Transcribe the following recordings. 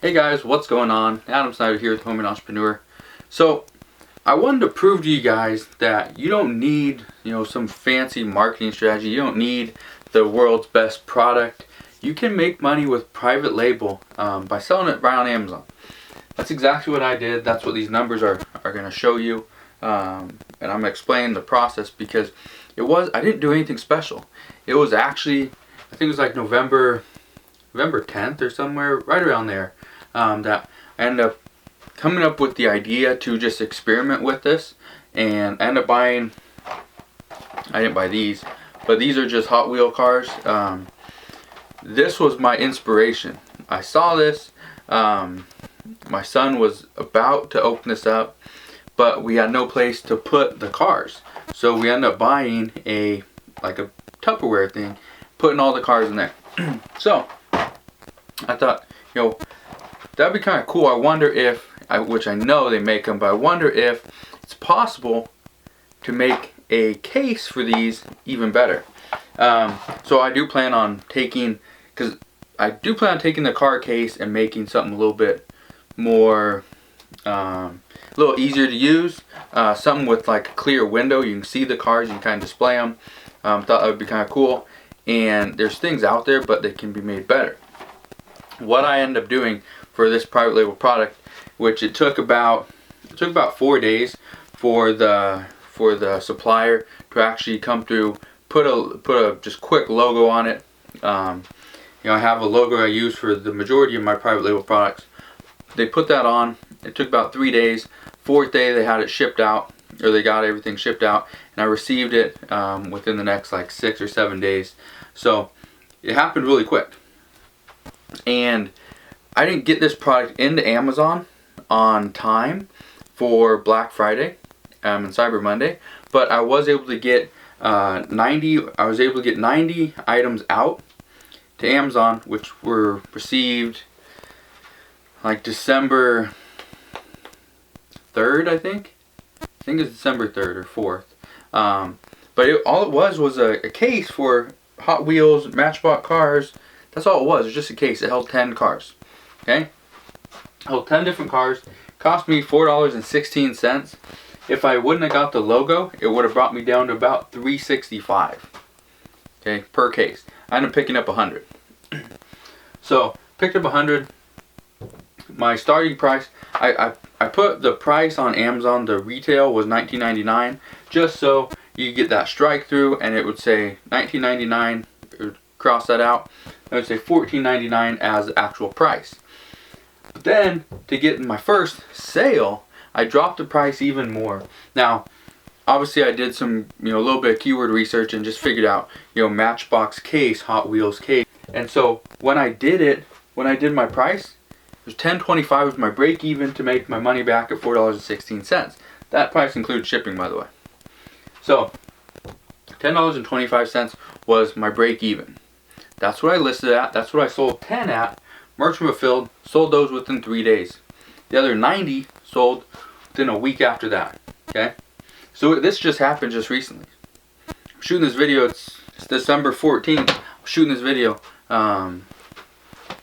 Hey guys, what's going on? Adam Snyder here with Home & Entrepreneur. So I wanted to prove to you guys that you don't need, some fancy marketing strategy. You don't need the world's best product. You can make money with private label by selling it right on Amazon. That's exactly what I did. That's what these numbers are going to show you. And I'm going to explain the process because I didn't do anything special. It was actually, I think it was like November 10th or somewhere, right around there. That I ended up coming up with the idea to just experiment with this, and I ended up buying, I didn't buy these, but these are just Hot Wheel cars. This was my inspiration. I saw this, my son was about to open this up, but we had no place to put the cars, so we ended up buying a Tupperware thing, putting all the cars in there. So I thought, that'd be kind of cool. I wonder if, which I know they make them, but I wonder if it's possible to make a case for these even better. So I do plan on taking the car case and making something a little bit more, a little easier to use. Something with like a clear window. You can see the cars, you can kind of display them. Thought that would be kind of cool. And there's things out there, but they can be made better. What I ended up doing for this private label product, which it took about 4 days for the supplier to actually come through, put a just quick logo on it. I have a logo I use for the majority of my private label products. They put that on. It took about 3 days. 4th day they had it shipped out, or they got everything shipped out, and I received it within the next like 6 or 7 days. So it happened really quick. And I didn't get this product into Amazon on time for Black Friday and Cyber Monday, but I was able to get 90 items out to Amazon, which were received like December 3rd, I think it's December 3rd or 4th. But all it was a case for Hot Wheels, Matchbox cars. That's all it was. It was just a case. It held 10 cars. Okay? It held 10 different cars. Cost me $4.16. If I wouldn't have got the logo, it would have brought me down to about $3.65. Okay, per case. I ended up picking up 100. So, picked up 100. My starting price, I put the price on Amazon, the retail was $19.99, just so you get that strike through, and it would say $19.99, cross that out. I would say $14.99 as the actual price. But then, to get my first sale, I dropped the price even more. Now, obviously I did some, a little bit of keyword research and just figured out, Matchbox case, Hot Wheels case. And so, when I did my price, it was $10.25 was my break even to make my money back at $4.16. That price includes shipping, by the way. So, $10.25 was my break even. That's what I listed at. That's what I sold 10 at. Merchant fulfilled. Sold those within 3 days. The other 90 sold within a week after that. Okay? So this just happened just recently. I'm shooting this video. It's December 14th. I'm shooting this video.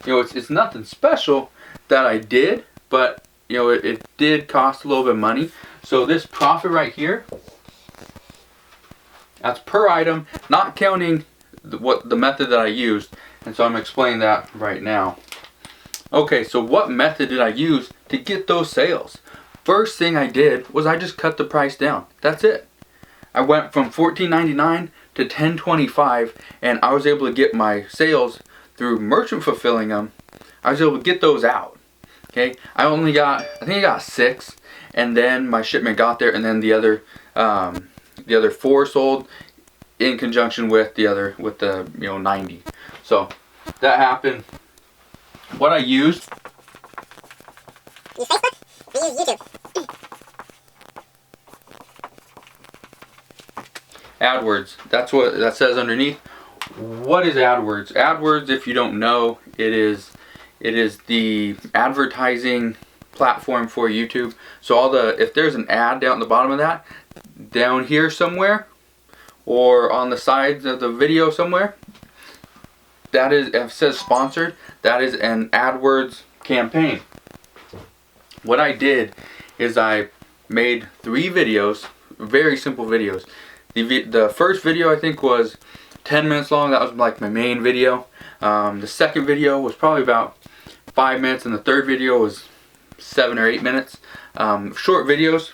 It's nothing special that I did, but it did cost a little bit of money. So this profit right here, that's per item, not counting the method that I used, and so I'm explaining that right now. Okay, so what method did I use to get those sales? First thing I did was I just cut the price down. That's it. I went from $14.99 to $10.25, and I was able to get my sales through merchant fulfilling them. I was able to get those out. Okay, I think I got 6, and then my shipment got there, and then the other 4 sold in conjunction with the 90. So that happened. What I used, use Facebook, we use YouTube. AdWords. That's what that says underneath. What is AdWords? AdWords, if you don't know, it is the advertising platform for YouTube. So if there's an ad down at the bottom of that, down here somewhere, or on the sides of the video somewhere, that is, if it says sponsored, that is an AdWords campaign. What I did is I made 3 videos, very simple videos. The first video I think was 10 minutes long. That was like my main video. The second video was probably about 5 minutes, and the third video was 7 or 8 minutes. Short videos.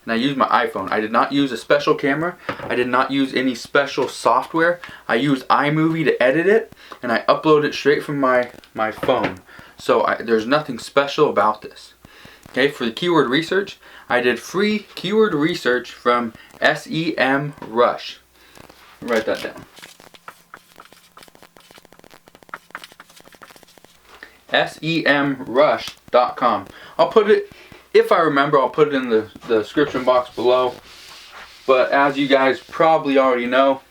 And I used my iPhone. I did not use a special camera. I did not use any special software. I used iMovie to edit it, and I uploaded it straight from my phone. So there's nothing special about this. Okay, for the keyword research, I did free keyword research from SEMrush. Write that down. SEMrush.com. I'll put it, if I remember, I'll put it in the description box below. But as you guys probably already know,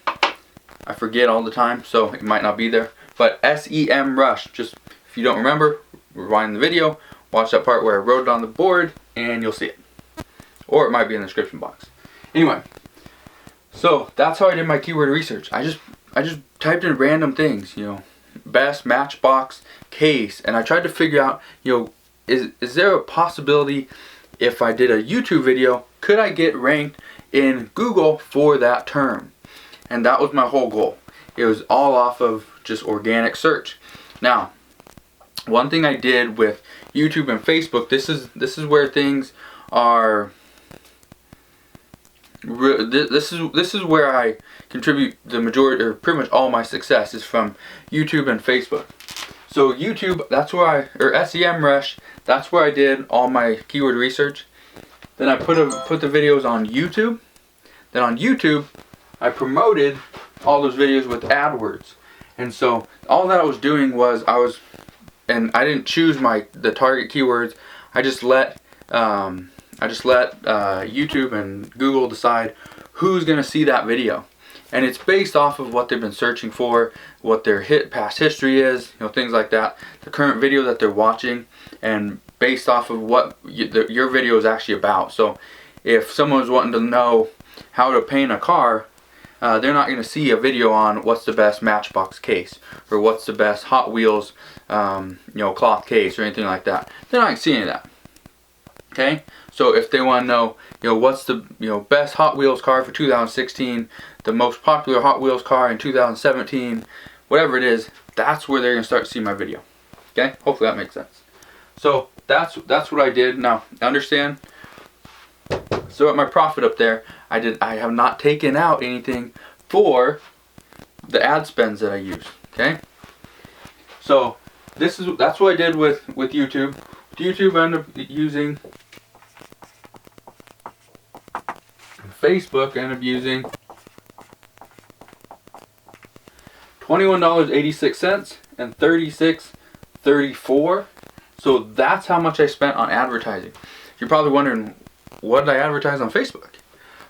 I forget all the time, so it might not be there. But SEMrush, just if you don't remember, rewind the video, watch that part where I wrote it on the board, and you'll see it. Or it might be in the description box. Anyway, so that's how I did my keyword research. I just typed in random things, best Matchbox case, and I tried to figure out, is there a possibility if I did a YouTube video, could I get ranked in Google for that term? And that was my whole goal. It was all off of just organic search. Now, one thing I did with YouTube and Facebook, this is where things are. This is where I contribute the majority, or pretty much all my success is from YouTube and Facebook. So YouTube, that's where or SEMrush, that's where I did all my keyword research. Then I put the videos on YouTube. Then on YouTube, I promoted all those videos with AdWords. And so all that I was doing was and I didn't choose the target keywords. I just let YouTube and Google decide who's gonna see that video, and it's based off of what they've been searching for, what their past history is, things like that, the current video that they're watching, and based off of what your video is actually about. So if someone's wanting to know how to paint a car, they're not going to see a video on what's the best Matchbox case, or what's the best Hot Wheels cloth case, or anything like that. They're not going to see any of that. Okay, so if they want to know, what's the best Hot Wheels car for 2016, the most popular Hot Wheels car in 2017, whatever it is, that's where they're going to start to see my video. Okay, hopefully that makes sense. So that's what I did. Now understand. So at my profit up there, I have not taken out anything for the ad spends that I use. Okay, so that's what I did with YouTube. With YouTube, I ended up using Facebook. I ended up using $21.86 and $36.34. So that's how much I spent on advertising. You're probably wondering, what did I advertise on Facebook?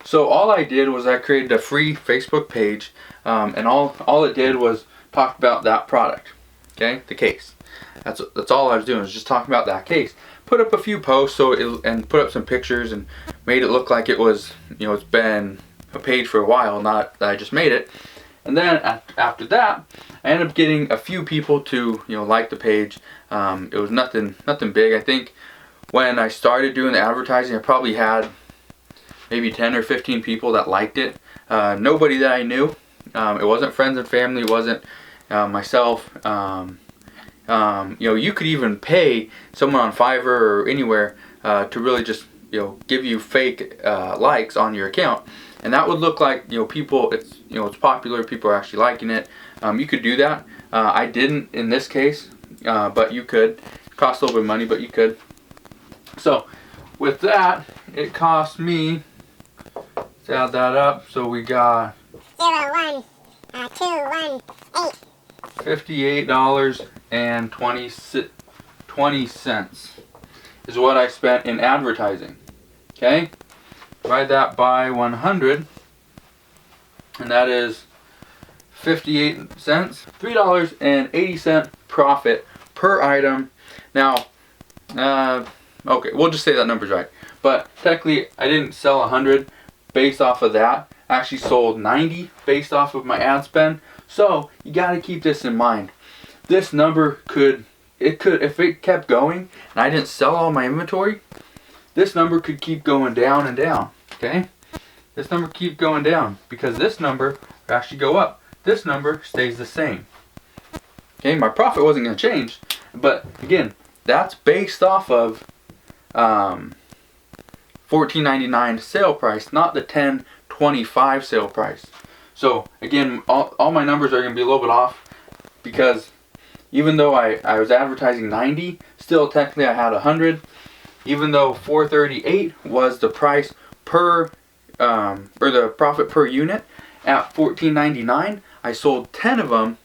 So all I did was I created a free Facebook page, and all it did was talk about that product, okay, the case. That's all I was doing, was just talking about that case. Put up a few posts and put up some pictures and made it look like it was, it's been a page for a while, not that I just made it. And then after that, I ended up getting a few people to like the page. It was nothing big. I think when I started doing the advertising, I probably had maybe 10 or 15 people that liked it. Nobody that I knew. It wasn't friends and family. It wasn't myself. You could even pay someone on Fiverr or anywhere to really just give you fake likes on your account, and that would look like people. It's popular. People are actually liking it. You could do that. I didn't in this case, but you could. It costs a little bit of money, but you could. So with that, it cost me. Let's add that up. So we got 01218. $58.20 is what I spent in advertising. Okay, divide that by 100, and that is 58 cents. $3.80 profit per item. Now, okay, we'll just say that number's right. But technically, I didn't sell 100 based off of that. I actually sold 90 based off of my ad spend. So you got to keep this in mind. This number could if it kept going and I didn't sell all my inventory, this number could keep going down and down. Okay, this number keep going down because this number would actually go up. This number stays the same. Okay, my profit wasn't going to change, but again, that's based off of $14.99 sale price, not the $10.25 sale price. So again, all my numbers are going to be a little bit off because even though I was advertising 90, still technically I had 100. Even though 438 was the price per or the profit per unit at $14.99, I sold 10 of them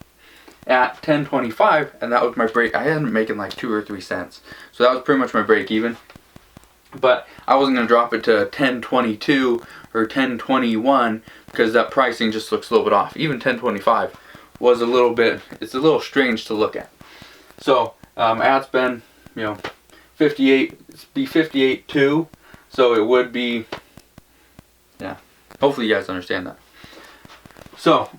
at $10.25, and that was my break. I ended up making like 2 or 3 cents, so that was pretty much my break even. But I wasn't going to drop it to $10.22 or $10.21 because that pricing just looks a little bit off. Even $10.25 was a little bit, it's a little strange to look at. So ad spend, 58.2, so it would be, yeah, hopefully you guys understand that. So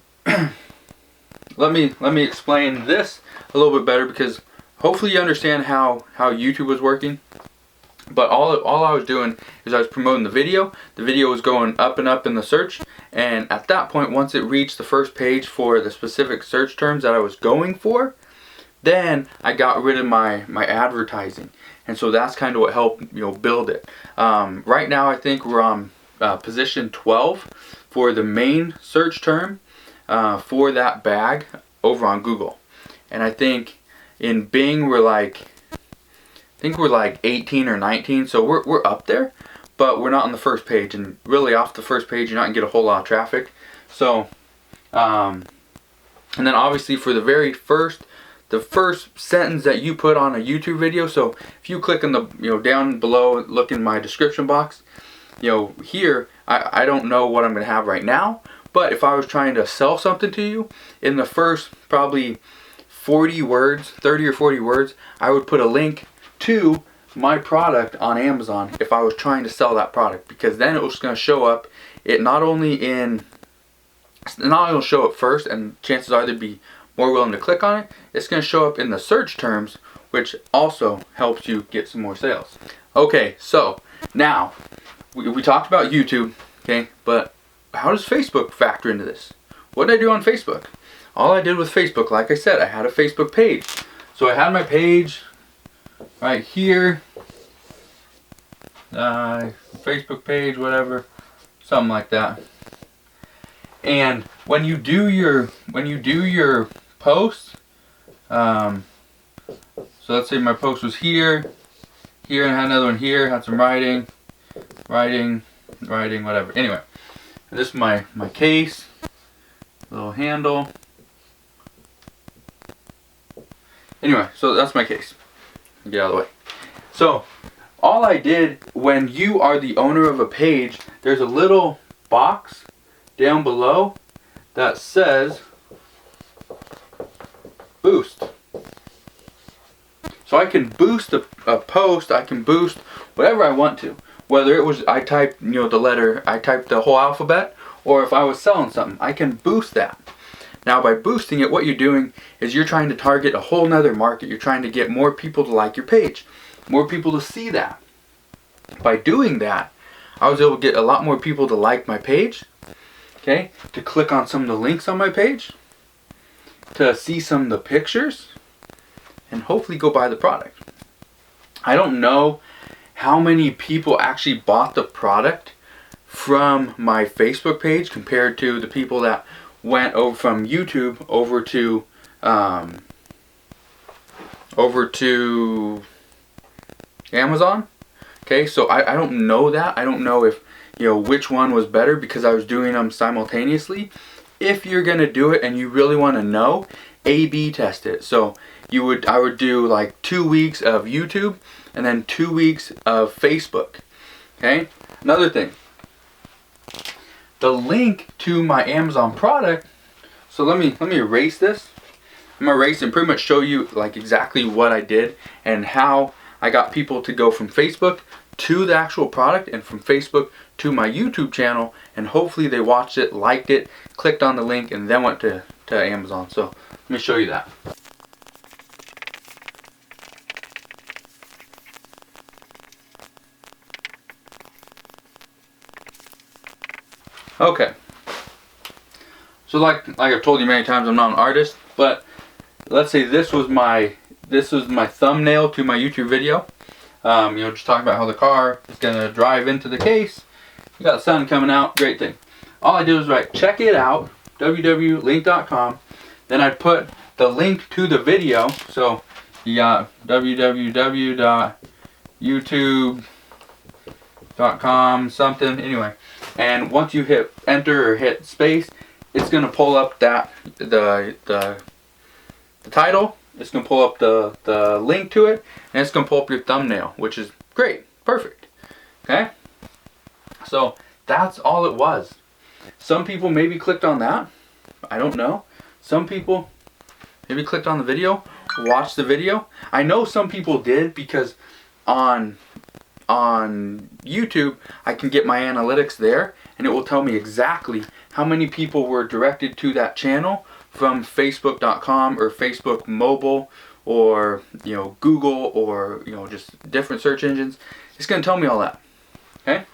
let me explain this a little bit better because hopefully you understand how YouTube was working. But all I was doing is I was promoting the video. The video was going up and up in the search, and at that point, once it reached the first page for the specific search terms that I was going for, then I got rid of my advertising, and so that's kind of what helped build it. Right now, I think we're on position 12 for the main search term for that bag over on Google, and I think in Bing we're like 18 or 19, so we're up there, but we're not on the first page, and really off the first page you're not gonna get a whole lot of traffic. So and then obviously for the first sentence that you put on a YouTube video, so if you click on the down below, look in my description box, here I don't know what I'm gonna have right now, but if I was trying to sell something to you, in the first probably 40 words, 30 or 40 words, I would put a link to my product on Amazon if I was trying to sell that product, because then it was going to show up. It not only show up first, and chances are they'd be more willing to click on it. It's going to show up in the search terms, which also helps you get some more sales. Okay, so now we talked about YouTube, okay, but how does Facebook factor into this? What did I do on Facebook? All I did with Facebook, like I said, I had a Facebook page. So I had my page right here, Facebook page, whatever, something like that. And when you do your posts, so let's say my post was here, and I had another one here, had some writing, whatever. Anyway, this is my case, little handle. Anyway, so that's my case. Get out of the way. So all I did, when you are the owner of a page, there's a little box down below that says boost. So I can boost a post, I can boost whatever I want to. Whether it was I typed the whole alphabet, or if I was selling something, I can boost that. Now by boosting it, what you're doing is you're trying to target a whole nother market. You're trying to get more people to like your page, more people to see that. By doing that, I was able to get a lot more people to like my page, okay, to click on some of the links on my page, to see some of the pictures, and hopefully go buy the product. I don't know how many people actually bought the product from my Facebook page compared to the people that went over from YouTube over to Amazon. Okay, so I don't know that. I don't know if which one was better because I was doing them simultaneously. If you're gonna do it and you really want to know, A/B test it. So I would do like 2 weeks of YouTube and then 2 weeks of Facebook. Okay, another thing. The link to my Amazon product, so let me erase this. I'm gonna erase and pretty much show you like exactly what I did and how I got people to go from Facebook to the actual product and from Facebook to my YouTube channel, and hopefully they watched it, liked it, clicked on the link, and then went to Amazon. So let me show you that. Okay. So like I've told you many times, I'm not an artist, but let's say this was my thumbnail to my YouTube video. Just talking about how the car is gonna drive into the case. You got the sun coming out, great thing. All I did was write, check it out, www.link.com. Then I put the link to the video. So you got www.youtube.com something, anyway. And once you hit enter or hit space, it's gonna pull up the title. It's gonna pull up the link to it, and it's gonna pull up your thumbnail, which is great, perfect. Okay, so that's all it was. Some people maybe clicked on that. I don't know. Some people maybe clicked on the video, watched the video. I know some people did because on YouTube I can get my analytics there, and it will tell me exactly how many people were directed to that channel from Facebook.com or Facebook mobile or Google or just different search engines. It's going to tell me all that. Okay?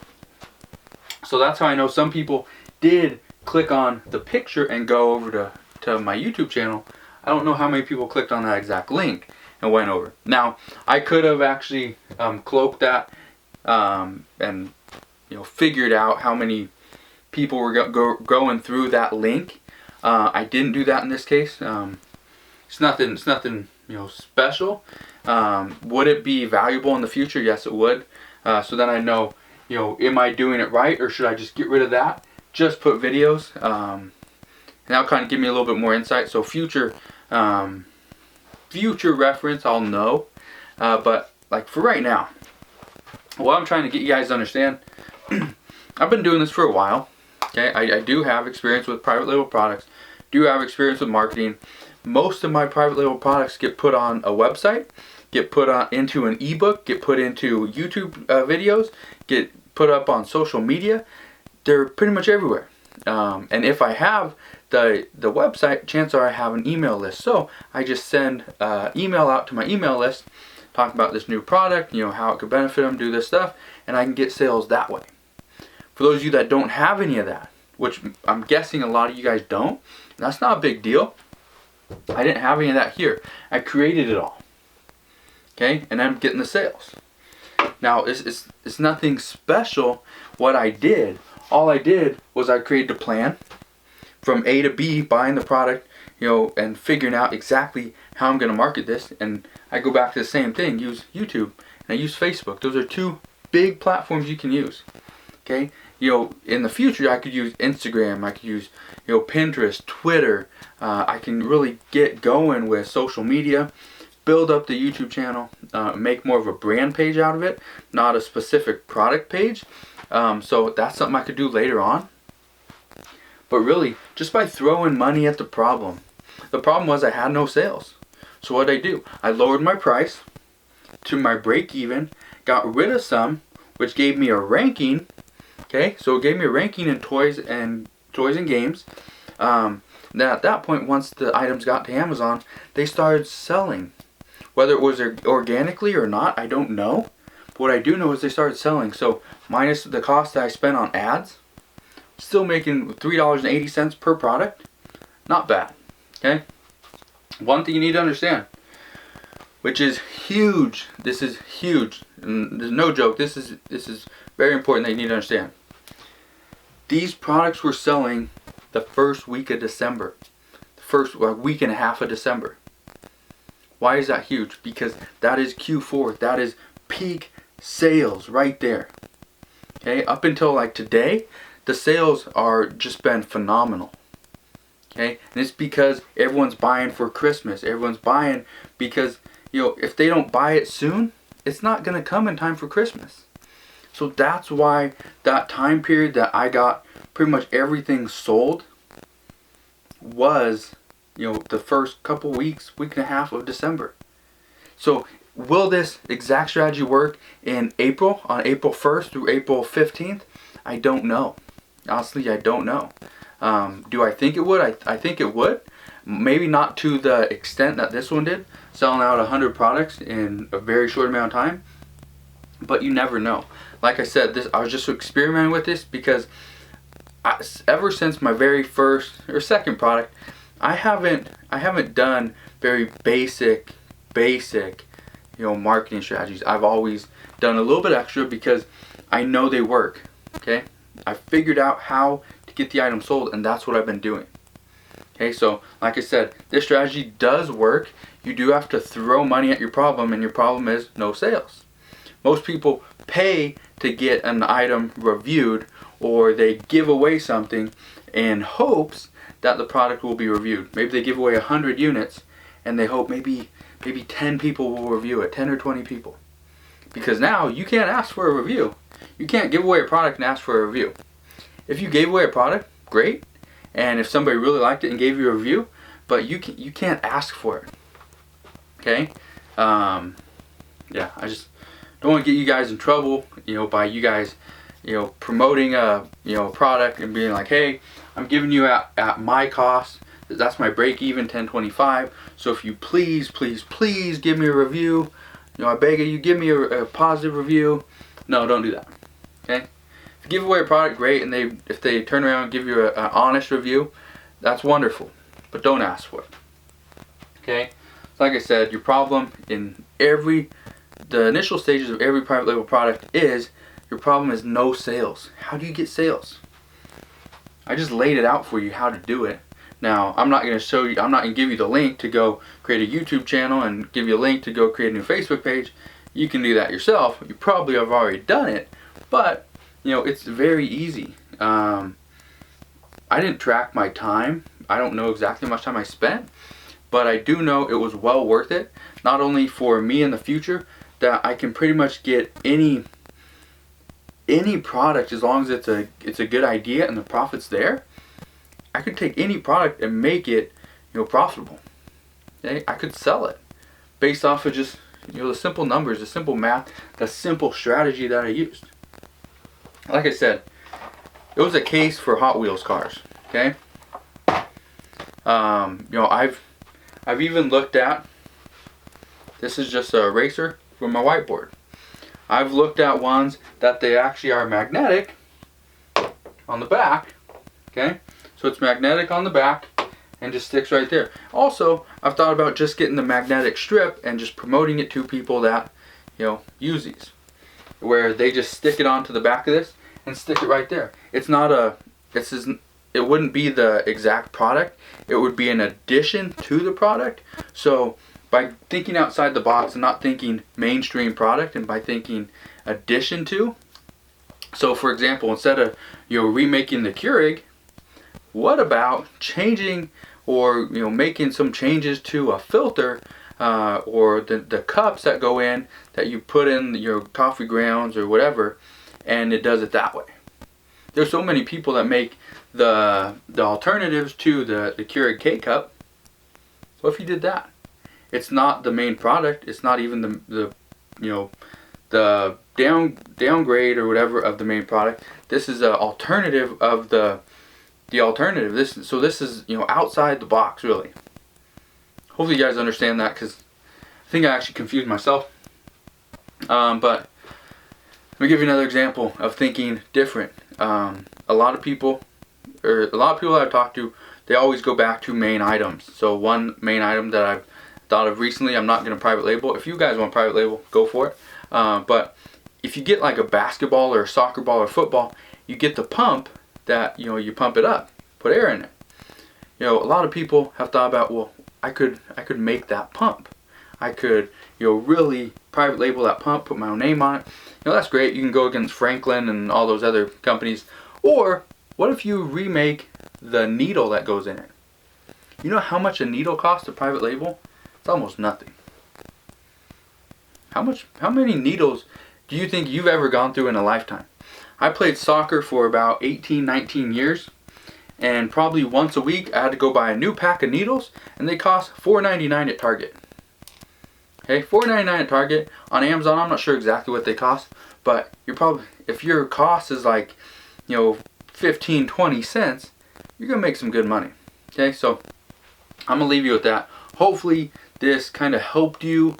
So that's how I know some people did click on the picture and go over to my YouTube channel. I don't know how many people clicked on that exact link and went over. Now, I could have actually cloaked that and figured out how many people were going through that link. I didn't do that in this case. It's nothing special. Would it be valuable in the future? Yes, it would. So then I know, am I doing it right, or should I just get rid of that? Just put videos. And that'll kind of give me a little bit more insight. So future reference, I'll know. But like for right now, what I'm trying to get you guys to understand, I've been doing this for a while. Okay, I do have experience with private label products. Do have experience with marketing. Most of my private label products get put on a website, get put into an ebook, get put into YouTube videos, get put up on social media. They're pretty much everywhere. And if I have the website, chances are I have an email list. So I just send email out to my email list, talk about this new product, how it could benefit them, do this stuff, and I can get sales that way. For those of you that don't have any of that, which I'm guessing a lot of you guys don't, that's not a big deal. I didn't have any of that here. I created it all. Okay, and I'm getting the sales. Now, it's nothing special what I did. All I did was I created a plan from A to B, buying the product, and figuring out exactly how I'm going to market this. And I go back to the same thing, use YouTube, and I use Facebook. Those are two big platforms you can use. Okay, in the future I could use Instagram, I could use Pinterest, Twitter. I can really get going with social media, build up the YouTube channel, make more of a brand page out of it, not a specific product page. So that's something I could do later on. But really, just by throwing money at the problem was I had no sales. So what did I do? I lowered my price to my break even, got rid of some, which gave me a ranking. Okay, so it gave me a ranking in toys and games. Then at that point, once the items got to Amazon, they started selling. Whether it was organically or not, I don't know. But what I do know is they started selling. So minus the cost that I spent on ads, still making $3.80 per product. Not bad. Okay. One thing you need to understand, which is huge. This is huge. And there's no joke. This is very important that you need to understand. These products were selling the first week of December. The first week and a half of December. Why is that huge? Because that is Q4. That is peak sales right there. Okay, up until like today, the sales are just been phenomenal. Okay, and it's because everyone's buying for Christmas. Everyone's buying because, if they don't buy it soon, it's not going to come in time for Christmas. So that's why that time period that I got pretty much everything sold was, the first couple weeks, week and a half of December. So will this exact strategy work in April, on April 1st through April 15th? I don't know. Honestly, I don't know. Do I think it would? I think it would. Maybe not to the extent that this one did, selling out 100 products in a very short amount of time. But you never know. Like I said, I was just experimenting with this because ever since my very first or second product, I haven't done very basic marketing strategies. I've always done a little bit extra because I know they work. Okay, I figured out how to get the item sold, and that's what I've been doing. Okay, so like I said, this strategy does work. You do have to throw money at your problem, and your problem is no sales. Most people pay to get an item reviewed, or they give away something in hopes that the product will be reviewed. Maybe they give away 100 units and they hope maybe 10 people will review it, 10 or 20 people. Because now you can't ask for a review. You can't give away a product and ask for a review. If you gave away a product, great. And if somebody really liked it and gave you a review, but you can't ask for it. Okay? Yeah, I just don't want to get you guys in trouble, by you guys, promoting a product and being like, hey, I'm giving you at my cost. That's my break even, $10.25. So if you please give me a review, I beg you, give me a positive review. No, don't do that. Okay? If you give away a product, great, and if they turn around and give you an honest review, that's wonderful. But don't ask for it. Okay? So like I said, your problem in the initial stages of every private label product is your problem is no sales. How do you get sales? I just laid it out for you how to do it. Now, I'm not going to show you, I'm not going to give you the link to go create a YouTube channel and give you a link to go create a new Facebook page. You can do that yourself. You probably have already done it, but it's very easy. I didn't track my time. I don't know exactly how much time I spent, but I do know it was well worth it. Not only for me in the future, that I can pretty much get any product as long as it's a good idea and the profit's there. I could take any product and make it profitable. Okay? I could sell it based off of just the simple numbers, the simple math, the simple strategy that I used. Like I said, it was a case for Hot Wheels cars. Okay. I've even looked at, this is just a eraser from my whiteboard. I've looked at ones that they actually are magnetic on the back. Okay, so it's magnetic on the back and just sticks right there. Also, I've thought about just getting the magnetic strip and just promoting it to people that use these, where they just stick it onto the back of this and stick it right there. It's not it wouldn't be the exact product. It would be an addition to the product. So by thinking outside the box and not thinking mainstream product, and by thinking addition to, so for example, instead of remaking the Keurig, what about changing or making some changes to a filter or the cups that go in, that you put in your coffee grounds or whatever, and it does it that way. There's so many people that make the alternatives to the Keurig K-Cup. What if you did that? It's not the main product. It's not even the downgrade or whatever of the main product. This is an alternative of the alternative. This is outside the box, really. Hopefully you guys understand that, because I think I actually confused myself. But let me give you another example of thinking different. A lot of people that I've talked to, they always go back to main items. So one main item that I've thought of recently, I'm not going to private label. If you guys want private label, go for it. But if you get like a basketball or a soccer ball or football, you get the pump that you pump it up, put air in it. A lot of people have thought about, well, I could make that pump. I could really private label that pump, put my own name on it. That's great. You can go against Franklin and all those other companies. Or what if you remake the needle that goes in it? You know how much a needle costs to private label? It's almost nothing. How many needles do you think you've ever gone through in a lifetime? I played soccer for about 18, 19 years, and probably once a week I had to go buy a new pack of needles, and they cost $4.99 at Target. Okay, $4.99 at Target. On Amazon, I'm not sure exactly what they cost, but if your cost is like 15, 20 cents, you're gonna make some good money. Okay, so I'm gonna leave you with that. Hopefully this kind of helped you.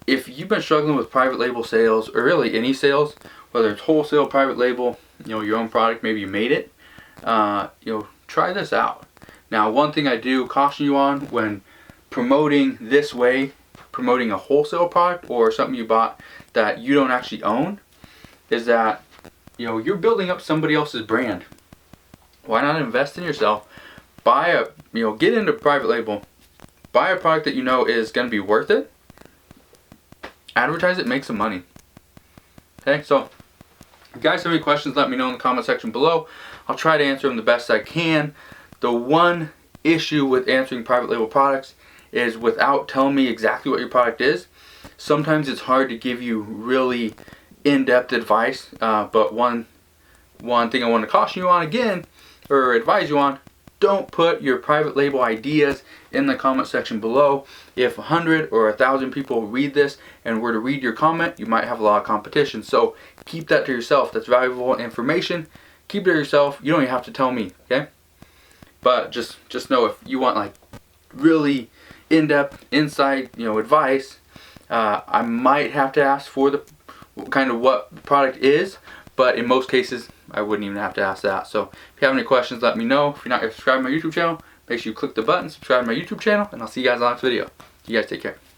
If you've been struggling with private label sales, or really any sales, whether it's wholesale, private label, your own product, maybe you made it, try this out. Now, one thing I do caution you on when promoting this way, promoting a wholesale product or something you bought that you don't actually own, is that you're building up somebody else's brand. Why not invest in yourself? Get into private label. Buy a product that you know is going to be worth it. Advertise it, make some money. Okay, so if you guys have any questions, let me know in the comment section below. I'll try to answer them the best I can. The one issue with answering private label products is without telling me exactly what your product is, sometimes it's hard to give you really in-depth advice. But one thing I want to caution you on again, or advise you on, don't put your private label ideas in the comment section below. If 100 or 1,000 people read this and were to read your comment, you might have a lot of competition. So keep that to yourself. That's valuable information. Keep it to yourself. You don't even have to tell me, okay? But just know, if you want like really in-depth insight, advice, I might have to ask for the kind of what the product is, but in most cases I wouldn't even have to ask that. So if you have any questions, let me know. If you're not subscribed to my YouTube channel, make sure you click the button, subscribe to my YouTube channel, and I'll see you guys on the next video. You guys take care.